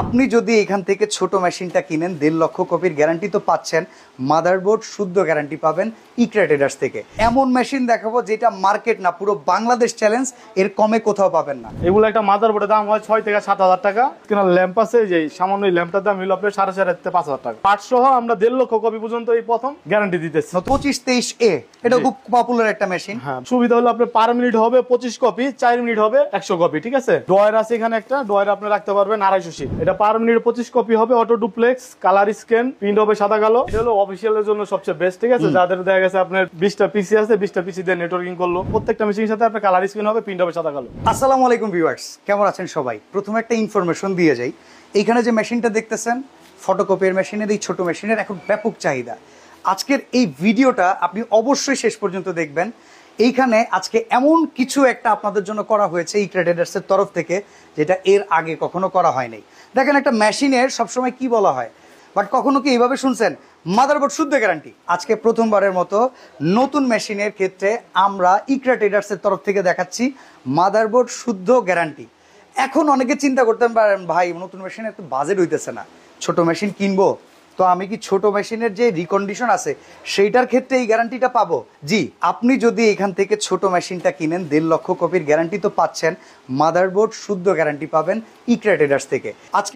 আপনি যদি এখান থেকে ছোট মেশিনটা কিনেন 1.5 লক্ষ কপির গ্যারান্টি তো পাচ্ছেন, মাদারবোর্ড শুদ্ধ গ্যারান্টি পাবেন ইকরা ট্রেডার্স থেকে। এমন মেশিন দেখাবো যেটা মার্কেট না, পুরো বাংলাদেশ চ্যালেঞ্জ, এর কমে কোথাও পাবেন না। এগুলো একটা মাদারবোর্ডের দাম হয় 6 থেকে 7,000 টাকা। কিনা ল্যাম্প আছে, যে সামান্য ল্যাম্পটার দাম হলো আপনার 4,500 থেকে 5,000 টাকা। পার্ট সহ আমরা 1.5 লক্ষ কপি পর্যন্ত এই প্রথম গ্যারান্টি দিতেছি। 2523A এটা খুব পপুলার একটা মেশিন। হ্যাঁ, সুবিধা হলো আপনার পার মিনিট হবে 25 কপি, 4 মিনিট হবে 100 কপি। ঠিক আছে, ড্রয়ার আছে এখানে একটা, ড্রয়ার আপনি রাখতে পারবেন 250 সিট। এটা পার মিনিট 25 কপি হবে, auto duplex, colour scan, print হবে সাদা কালো। এটা হলো অফিসিয়ালের জন্য সবচেয়ে বেস্ট। ঠিক আছে, যাদের দেখা গেছে আপনার 20টা পিসি আছে, 20টা পিসি দিয়ে নেটওয়ার্কিং করলো, প্রত্যেকটা মেশিনের সাথে আপনার কালার স্ক্যান হবে, প্রিন্ট হবে সাদা কালো। আসসালামু আলাইকুম ভিউয়ার্স, কেমন আছেন সবাই? প্রথমে একটা ইনফরমেশন দিয়ে যাই। এইখানে যে মেশিনটা দেখতেছেন, ফটোকপির মেশিনের, এই ছোট মেশিনের এখন ব্যাপক চাহিদা। আজকের এই ভিডিওটা আপনি অবশ্যই শেষ পর্যন্ত দেখবেন। এইখানে আজকে এমন কিছু একটা আপনাদের জন্য করা হয়েছে ইকরা ট্রেডার্সের তরফ থেকে, যেটা এর আগে কখনো করা হয়নি। দেখেন, একটা মেশিনের সবসময় কি বলা হয়, বাট কখনো কি এইভাবে শুনছেন, মাদারবোর্ড শুদ্ধ গ্যারান্টি? আজকে প্রথমবারের মতো নতুন মেশিনের ক্ষেত্রে আমরা ইকরা ট্রেডার্সের তরফ থেকে দেখাচ্ছি মাদারবোর্ড শুদ্ধ গ্যারান্টি। এখন অনেকে চিন্তা করতে পারেন, ভাই নতুন মেশিনের তো বাজেট হইতেছে না, ছোট মেশিন কিনবো, তো আমি কি ছোট মেশিনের যে রিকন্ডিশন আছে সেইটার ক্ষেত্রে এই গ্যারান্টিটা পাবো? জি, আপনি যদি এখান থেকে ছোট মেশিনটা কিনেন 1.5 লক্ষ কপির গ্যারান্টি তো পাচ্ছেন, মাদারবোর্ড শুদ্ধ গ্যারান্টি পাবেন ইকরা ট্রেডার্স থেকে। আজকে